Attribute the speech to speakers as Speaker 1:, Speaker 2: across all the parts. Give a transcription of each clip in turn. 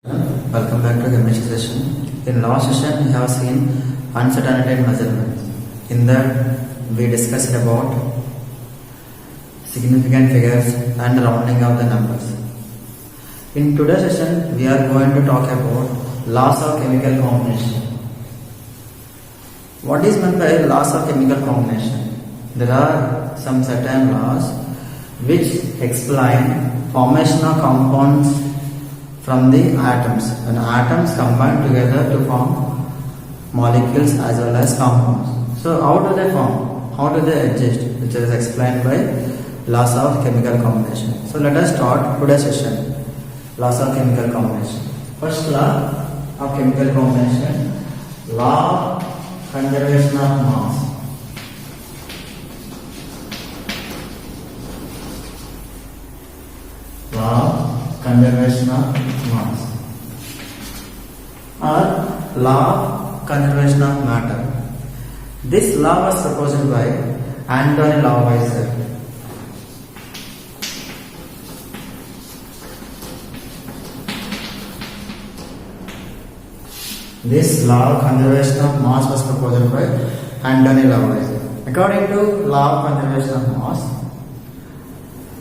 Speaker 1: Welcome back to chemistry session. In last session, we have seen uncertainty and measurement. In that, we discussed about significant figures and rounding of the numbers. In today's session, we are going to talk about laws of chemical combination. What is meant by laws of chemical combination? There are some certain laws which explain formation of compounds from the atoms. When atoms combine together to form molecules as well as compounds. So how do they form? How do they exist? Which is explained by laws of chemical combination. So let us start today's session. Laws of chemical combination. First law of chemical combination, law of conservation of mass. Law conservation of mass or law of conservation of matter. This law was proposed by Anton Lavoisier. This law of conservation of mass was proposed by Anton Lavoisier. According to law of conservation of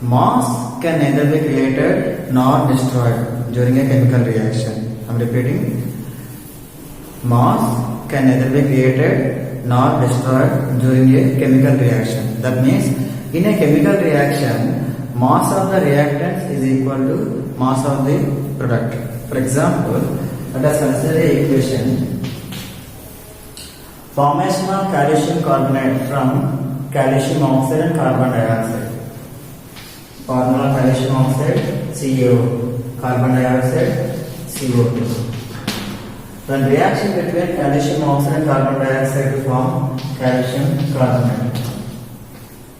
Speaker 1: mass can neither be created nor destroyed during a chemical reaction. I am repeating. Mass can neither be created nor destroyed during a chemical reaction. That means in a chemical reaction, mass of the reactant is equal to mass of the product. For example, let us consider the equation. Formation of calcium carbonate from calcium oxide and carbon dioxide. Formula calcium oxide CO, carbon dioxide CO2. Then reaction between calcium oxide and carbon dioxide to form calcium carbonate.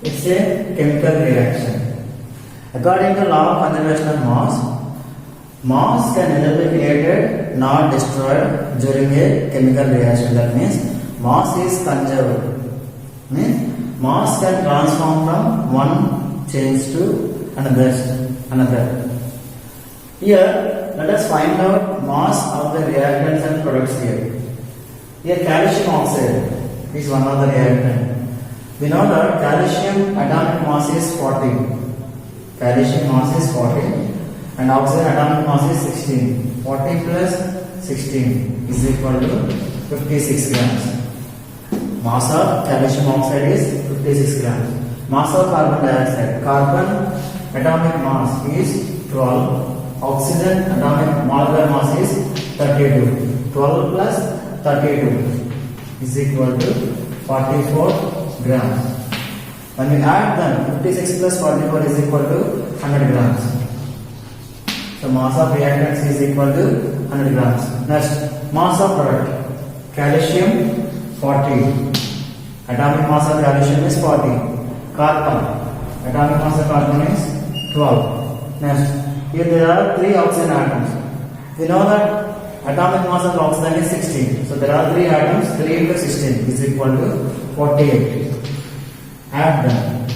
Speaker 1: It's a chemical reaction. According to law of conservation of mass can neither be created nor destroyed during a chemical reaction. That means mass is conserved. Means mass can transform from one change to another. Here, let us find out mass of the reactants and products here. Here, calcium oxide is one of the reactant. We know that calcium atomic mass is 40. Calcium mass is 40 and oxygen atomic mass is 16. 40 plus 16 is equal to 56 grams. Mass of calcium oxide is 56 grams. Mass of carbon dioxide. Carbon atomic mass is 12. Oxygen atomic molecular mass is 32. 12 plus 32 is equal to 44 grams. When we add them, 56 plus 44 is equal to 100 grams. So mass of reactants is equal to 100 grams. Next, mass of product. Calcium 40. Atomic mass of calcium is 40. Carbon. Atomic mass of carbon is 12. Next, here there are 3 oxygen atoms. We know that atomic mass of oxygen is 16. So there are 3 atoms, 3 into 16 is equal to 48. Add them.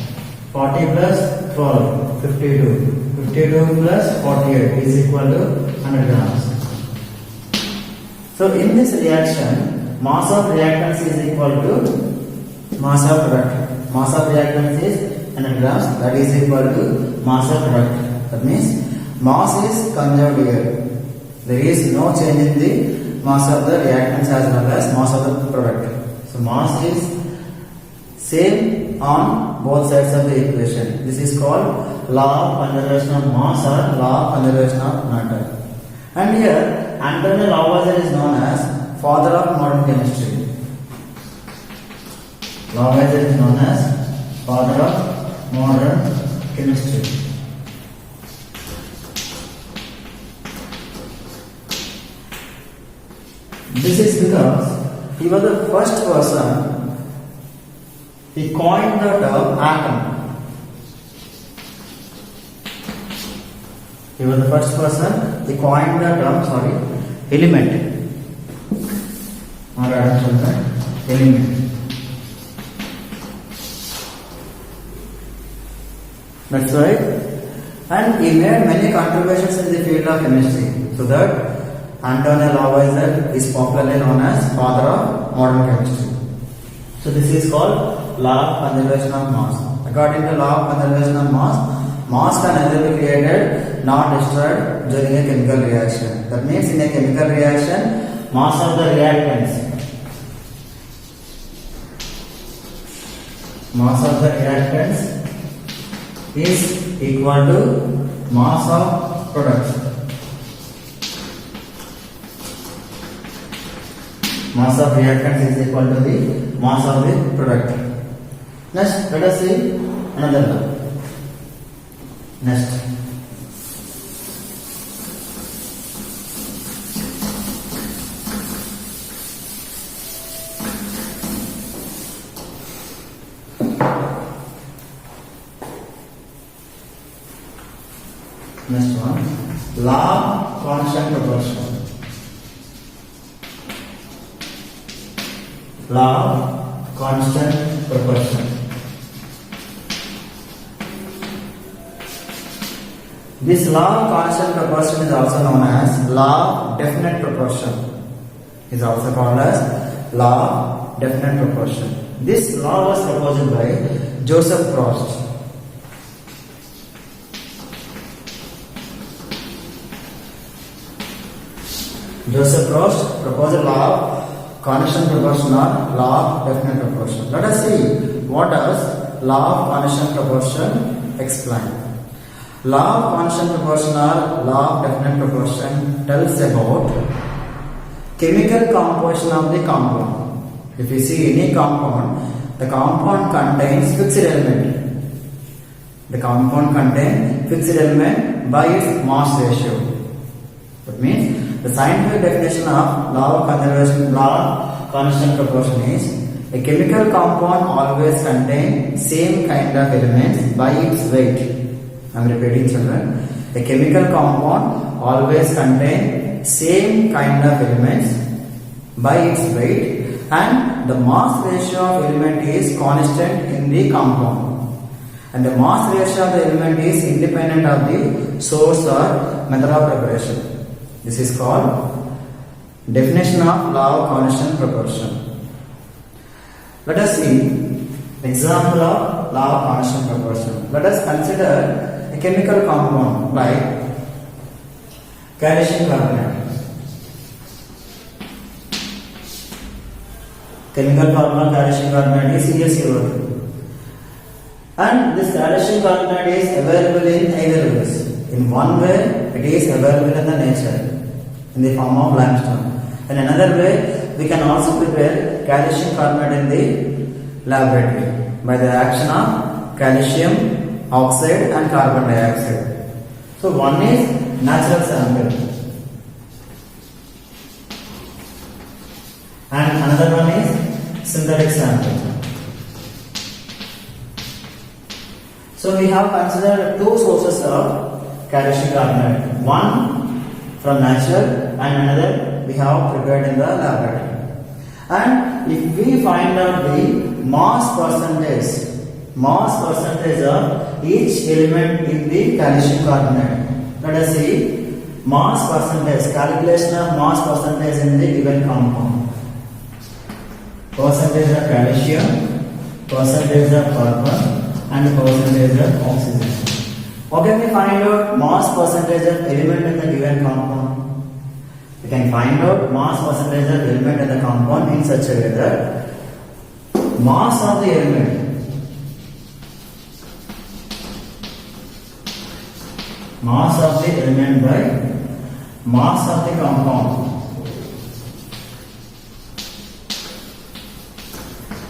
Speaker 1: 40 plus 12, 52. 52 plus 48 is equal to 100 grams. So in this reaction, mass of reactants is equal to mass of product. Mass of reactants is 100 grams, that is equal to mass of product. That means mass is conserved here. There is no change in the mass of the reactants as well as mass of the product. So mass is same on both sides of the equation. This is called law of conservation of mass or law of conservation of matter. And here Anton Lavoisier is known as father of modern chemistry. Lavoisier is known as father of modern chemistry. This is because he was the first person, he coined the term atom. He was the first person, he coined the term, element. Or element. That's right. and he made many contributions in the field of chemistry. So that Antonio Lavoisier is popularly known as father of modern chemistry. So this is called law of conservation of mass. According to law of conservation of mass can neither be created nor destroyed during a chemical reaction. That means in a chemical reaction, mass of the reactants is equal to mass of products. Mass of reactants is equal to the mass of the product. Next, let us see another law. Next, one, law of constant proportion. Law of constant proportion. This law of constant proportion is also known as law of definite proportion. Is also called as law of definite proportion. This law was proposed by Joseph Proust. Joseph Proust proposed a law of constant proportion or law of definite proportion. Let us see what does law of constant proportion explain. Law of constant proportion or law of definite proportion tells about chemical composition of the compound. If you see any compound, the compound contains fixed element. The compound contains fixed element by its mass ratio. That means the scientific definition of law of conservation, law of constant proportion is a chemical compound always contains same kind of elements by its weight. I am repeating, children. A chemical compound always contains same kind of elements by its weight, and the mass ratio of element is constant in the compound. And the mass ratio of the element is independent of the source or method of preparation. This is called definition of law of constant proportion. Let us see example of law of constant proportion. Let us consider a chemical compound like calcium carbonate. Chemical formula calcium carbonate is CaCO2. And this calcium carbonate is available in either ways. In one way, it is available in the nature in the form of limestone. In another way, we can also prepare calcium carbonate in the laboratory by the action of calcium oxide and carbon dioxide. So one is natural sample and another one is synthetic sample. So we have considered two sources of calcium carbonate. One from nature and another we have prepared in the laboratory. And if we find out the mass percentage of each element in the calcium carbonate. Let us see mass percentage, calculation of mass percentage in the given compound. Percentage of calcium, percentage of carbon and percentage of oxygen. How can we find out mass percentage of element in the given compound? We can find out mass percentage of element in the compound in such a way that mass of the element by mass of the compound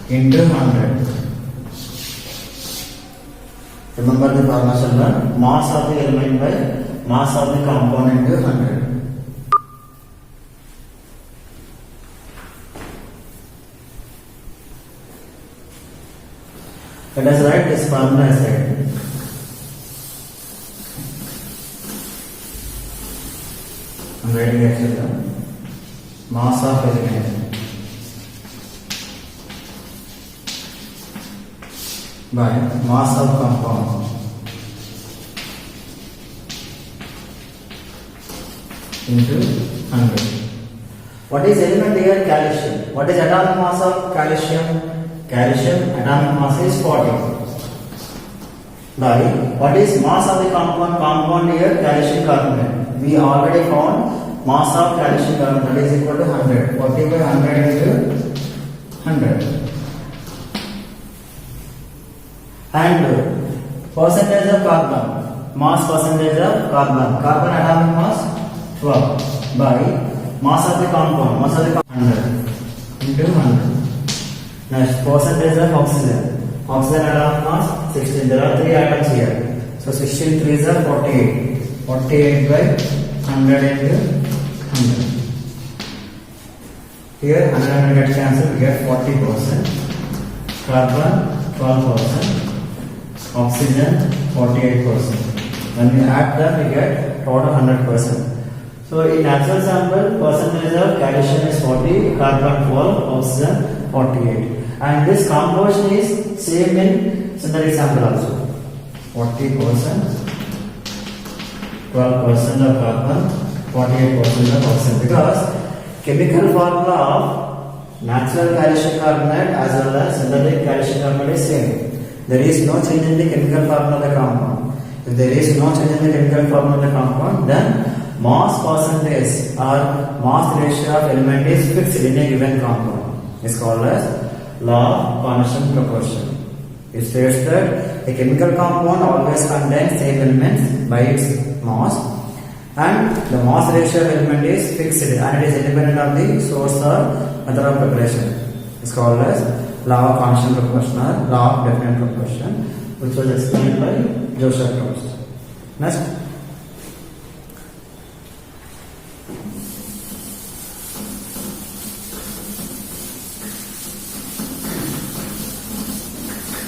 Speaker 1: into 100. Remember the formula, children. Mass of the element by mass of the compound into 100. Let us write this formula aside. I am writing actually mass of element by mass of compound into 100. What is element here? Calcium. What is atomic mass of calcium? Calcium atomic mass is 40. By what is mass of the compound? Compound here calcium carbonate. We already found mass of calcium carbonate, that is equal to 100. 40 by 100 into 100. And percentage of carbon, mass percentage of carbon. Carbon atomic mass 12 by mass of the compound, mass of the 100 into 100. Next, percentage of oxygen. Oxygen atomic mass 16. There are 3 atoms here. So 16 3s are 48. 48 by 100 into 100. Here 100 gets cancelled, we get 40%. Carbon 12%. Oxygen 48%. When we add that, we get total 100%. So in actual sample, percentage of calcium is 40, carbon 12, oxygen 48. And this composition is same in synthetic sample also. 40%, 12% of carbon, 48% of oxygen. Because chemical formula of natural calcium carbonate as well as synthetic calcium carbonate is same. There is no change in the chemical formula of the compound. If there is no change in the chemical formula of the compound, then mass percentage or mass ratio of element is fixed in a given compound. It's called as law of constant proportion. It states that a chemical compound always contains same elements by its mass, and the mass ratio of element is fixed and it is independent of the source or method of preparation. It's called as law of constant proportion or law of definite proportion, which was explained by Joseph Proust. Next.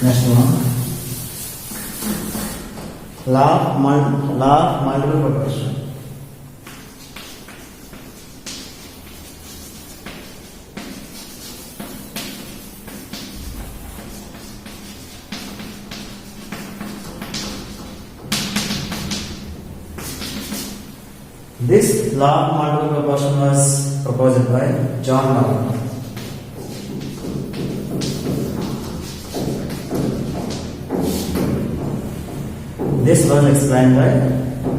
Speaker 1: Next one. Law of multiple proportion. This law of multiple proportion was proposed by John Locke. This was explained by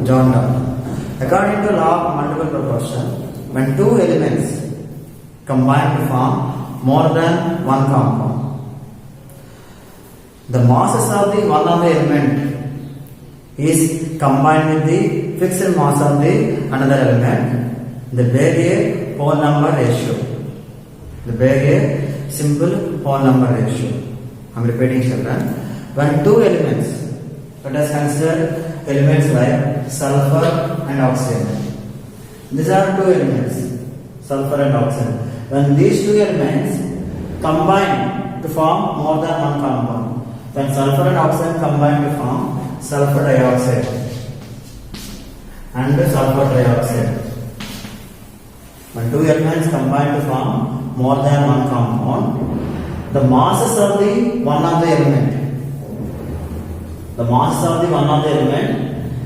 Speaker 1: John Locke. According to law of multiple proportion, when two elements combine to form more than one compound, the masses of the one of the element is combined with the fixed mass of the another element. They bear a whole number ratio. They bear a simple whole number ratio. I am repeating, children. When two elements, let us consider elements like sulfur and oxygen. These are two elements, sulfur and oxygen. When these two elements combine to form more than one compound, when sulfur and oxygen combine to form sulfur dioxide and sulfur trioxide. When two elements combine to form more than one compound, the masses of the one of the element,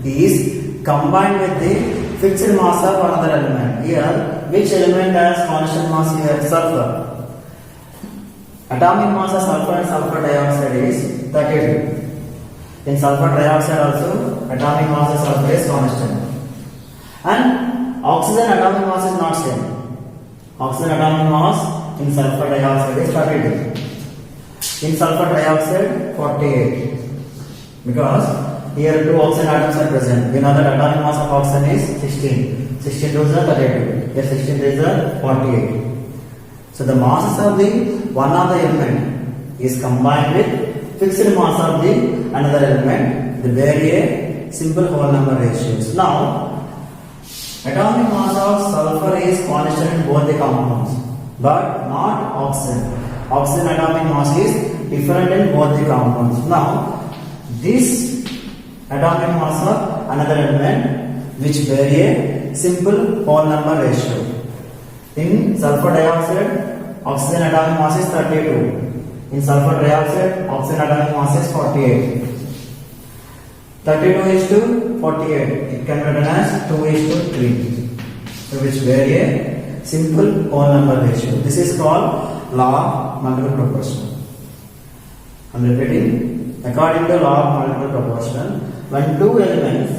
Speaker 1: is combined with the fixed mass of another element. Here, which element has constant mass here? Sulfur. Atomic mass of sulfur and sulfur dioxide is 32. In sulfur dioxide also, atomic mass of sulfur is constant. And oxygen atomic mass is not same. Oxygen atomic mass in sulfur dioxide is 32. In sulfur dioxide, 48. Because here two oxygen atoms are present. We know that atomic mass of oxygen is 16. 16 2s are 32. Here 16 3s are 48. So the masses of the one of the element is combined with fixed mass of the another element. They vary a simple whole number ratios. Now, atomic mass of sulfur is constant in both the compounds, but not oxygen. Oxygen atomic mass is different in both the compounds. Now, this atomic mass of another element which vary a simple whole number ratio. In sulfur dioxide, oxygen atomic mass is 32. In sulfur dioxide, oxygen atomic mass is 48. 32 is to 48. It can be written as 2 is to 3. which vary a simple whole number ratio. This is called law of multiple proportion. I am repeating. According to law of multiple proportion, when two elements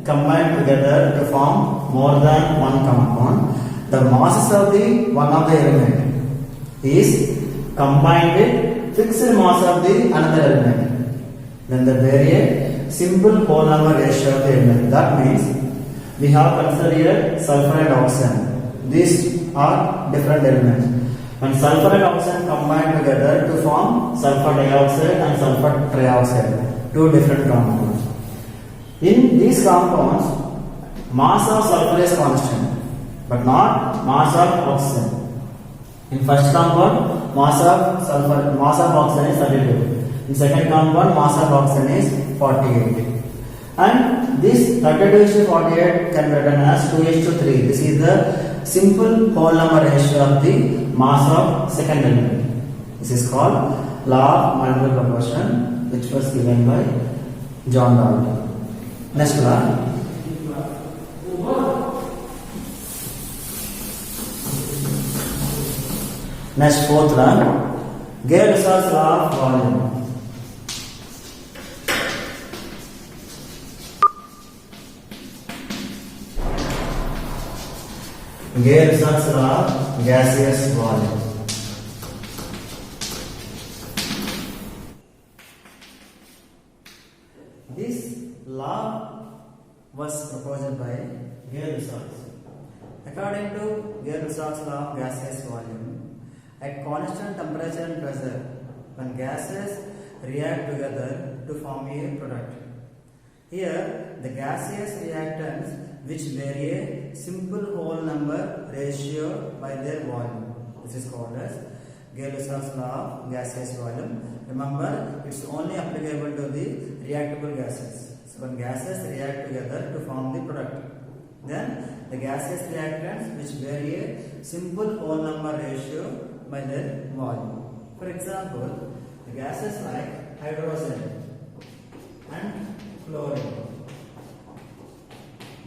Speaker 1: combine together to form more than one compound, the masses of the one of the element is combined with fixed mass of the another element. Then the vary a simple whole number ratio of the element. That means we have considered here sulfur and oxygen. These are different elements. When sulfur and oxygen combine together to form sulfur dioxide and sulfur trioxide, two different compounds. In these compounds, mass of sulfur is constant, but not mass of oxygen. In first compound, mass of oxygen is 32. In second compound, mass of oxygen is 48. And this 32:48 can be written as 2:3. This is the simple whole number ratio of the mass of second element. This is called law of multiple proportion, which was given by John Dalton. Next law. Next fourth law, Gay-Lussac's law of volume. Gay-Lussac's law of gaseous volume. This law was proposed by Gay-Lussac. According to Gay-Lussac's law of gaseous volume, at constant temperature and pressure, when gases react together to form a product. Here, the gaseous reactants which vary a simple whole number ratio by their volume. This is called as Gay-Lussac's law of gaseous volume. Remember, it's only applicable to the reactable gases. So, when gases react together to form the product, then the gaseous reactants which vary a simple whole number ratio by their volume. For example, the gases like hydrogen and chlorine.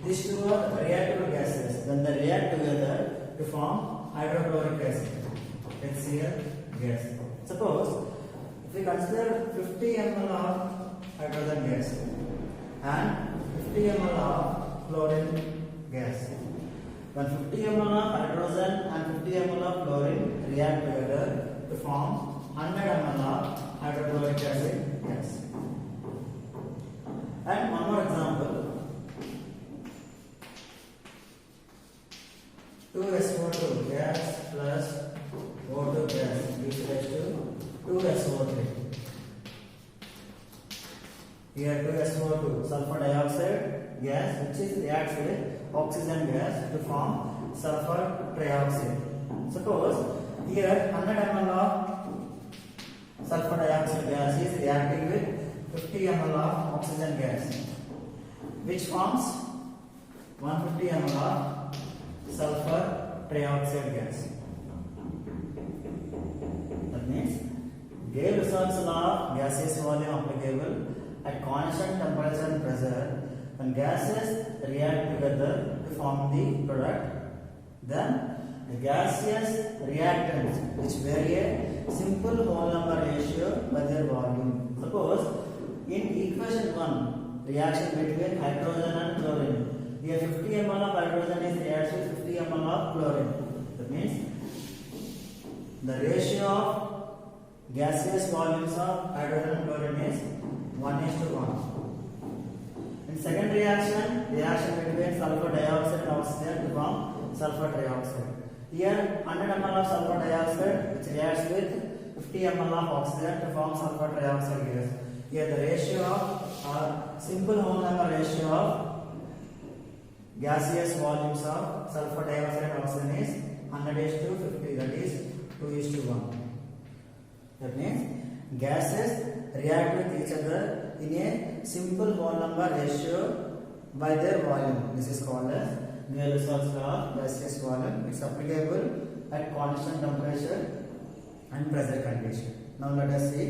Speaker 1: These two are reactable gases. When they react together to form hydrochloric acid, HCl gas. Suppose if we consider 50 ml of hydrogen gas and 50 ml of chlorine gas. When 50 ml of hydrogen and 50 ml of chlorine react together to form 100 ml of hydrochloric acid gas. And one more example. 2SO2 gas plus O2 gas gives rise to 2SO3. Here 2SO2 sulfur dioxide gas which is reacts with oxygen gas to form sulfur trioxide. Suppose here 100 ml of sulfur dioxide gas is reacting with 50 ml of oxygen gas, which forms 150 ml of sulfur trioxide gas. That means Gay-Lussac's law of gaseous volume applicable at constant temperature and pressure. When gases react together to form the product, then the gaseous reactants which vary a simple whole number ratio by their volume. Suppose in equation 1, reaction between hydrogen and chlorine. Here 50 ml of hydrogen is reacted with 50 ml of chlorine. That means the ratio of gaseous volumes of hydrogen and chlorine is 1:1. In second reaction between sulfur dioxide and oxygen to form sulfur trioxide. Here 100 ml of sulfur dioxide which reacts with 50 ml of oxygen to form sulfur trioxide gas. Here the ratio of simple whole number ratio of gaseous volumes of sulfur dioxide and oxygen is 100:50, that is 2:1. That means gases react with each other in a simple whole number ratio by their volume. This is called as Gay-Lussac's law of gaseous volume. It's applicable at constant temperature and pressure condition. Now let us see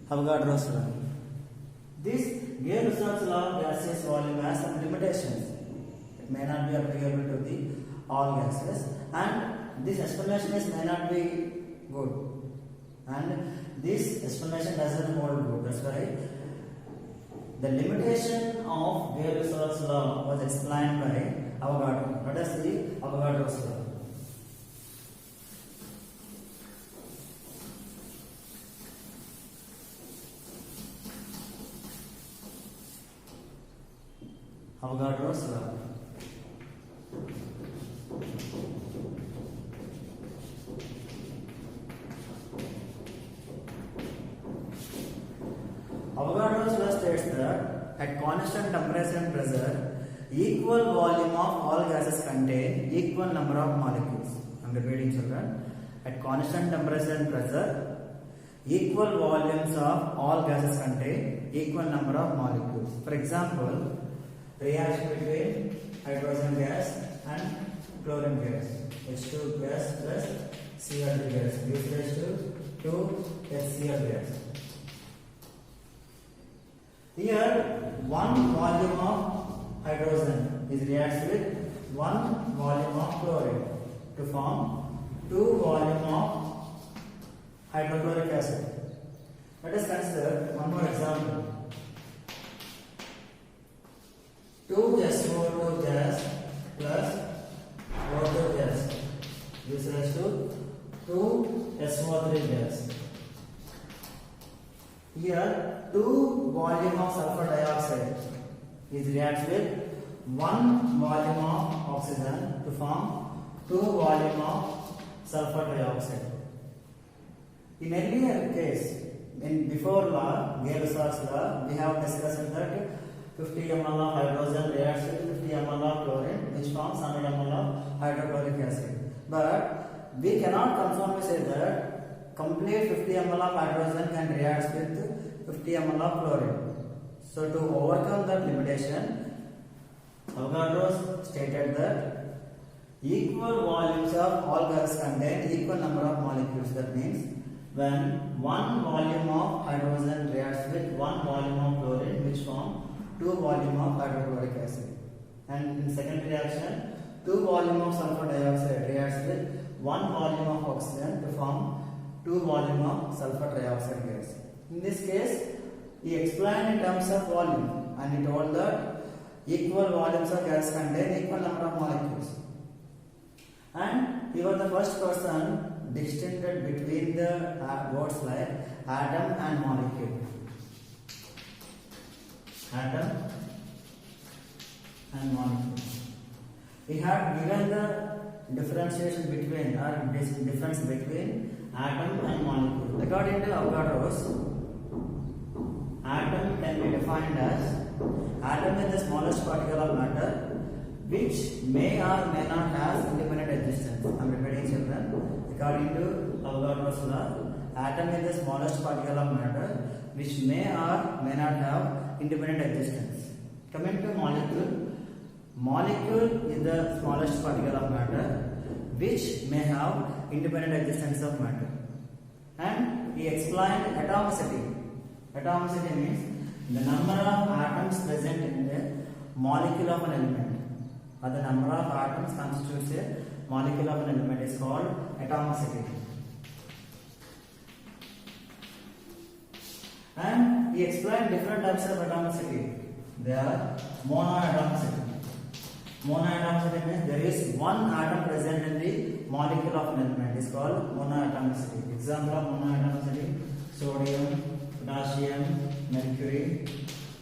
Speaker 1: Avogadro's law. This Gay-Lussac's law of gaseous volume has some limitations. It may not be applicable to the all gases, and this explanation is may not be good, and this explanation doesn't hold good. That's why the limitation of Gay-Lussac's law was explained by Avogadro. What is the Avogadro's law? Avogadro's law. Avogadro's law states that at constant temperature and pressure, equal volume of all gases contain equal number of molecules. I am repeating, children. At constant temperature and pressure, equal volumes of all gases contain equal number of molecules. For example, reaction between hydrogen gas and chlorine gas. H2 gas plus Cl2 gas gives rise to 2HCl gas. Here, one volume of hydrogen is reacts with one volume of chlorine to form two volume of hydrochloric acid. Let us consider one more example. 2SO2 gas plus O2 gas gives rise to 2SO3 gas. Here, two volume of sulfur dioxide is reacts with one volume of oxygen to form two volume of sulfur dioxide. In earlier case, in before law, Gay-Lussac's law, we have discussed that 50 ml of hydrogen reacts with 50 ml of chlorine, which forms 100 ml of hydrochloric acid. But we cannot confirmly say that complete 50 ml of hydrogen can react with 50 ml of chlorine. So to overcome that limitation, Avogadro stated that equal volumes of all gases contain equal number of molecules. That means when one volume of hydrogen reacts with one volume of chlorine, which form two volume of hydrochloric acid, and in second reaction, two volume of sulfur dioxide reacts with one volume of oxygen to form two volume of sulfur dioxide gas. In this case, he explained in terms of volume, and he told that equal volumes of gas contain equal number of molecules. And he was the first person distinguished between the words like atom and molecule. Atom and molecule. He had given the differentiation between or difference between atom and molecule. According to Avogadro's, atom can be defined as atom is the smallest particle of matter which may or may not have independent existence. I am repeating, children. According to Avogadro's law, atom is the smallest particle of matter which may or may not have independent existence. Coming to molecule, molecule is the smallest particle of matter which may have independent existence of matter. And he explained atomicity. Atomicity means the number of atoms present in the molecule of an element, or the number of atoms constitutes a molecule of an element is called atomicity. And he explained different types of atomicity. They are monoatomicity. Monoatomicity means there is one atom present in the molecule of an element is called monoatomicity. Example of monoatomicity: sodium, potassium, mercury,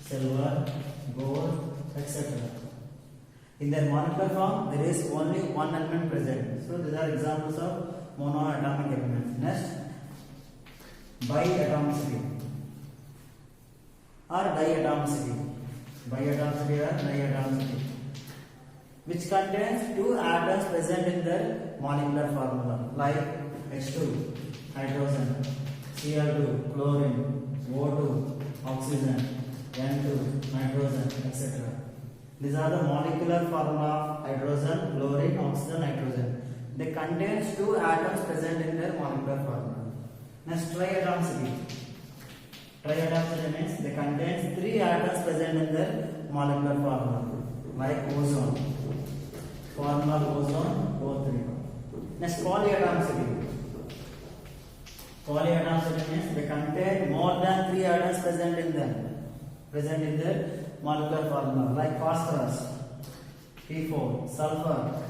Speaker 1: silver, gold, etc. In their molecular form, there is only one element present. So these are examples of monoatomic elements. Next, biatomicity or diatomicity. Biatomicity or diatomicity, which contains two atoms present in their molecular formula, like H2, hydrogen, Cl2, chlorine, O2, oxygen, N2, nitrogen, etc. These are the molecular formula of hydrogen, chlorine, oxygen, nitrogen. They contain two atoms present in their molecular formula. Next, triatomicity. Triatomicity means they contain three atoms present in their molecular formula. like ozone. Formula of ozone O3. Next, polyatomicity. Polyatomicity means they contain more than 3 atoms present in them, present in their molecular formula, like phosphorus, P4, sulfur,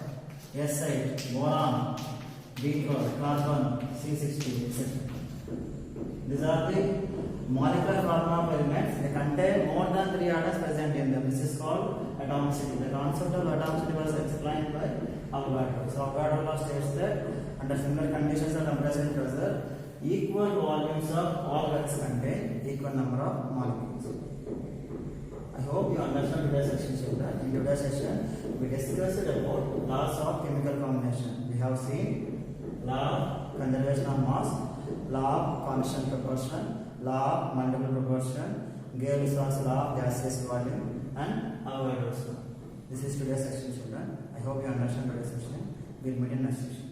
Speaker 1: S8, boron, B12, carbon, C60, etc. These are the molecular formula of elements. They contain more than 3 atoms present in them. This is called atomicity. The concept of atomicity was explained by Avogadro. So Avogadro law states that under similar conditions of temperature and pressure, equal volumes of all gas contain equal number of molecules. I hope you understand today's session, children. In today's session, we discussed about laws of chemical combination. We have seen law of conservation of mass, law of constant proportion, law of multiple proportion, Gay-Lussac's law of gaseous volume, and Avogadro's law. This is today's session, children. I hope you understand today's session. We'll meet in next session.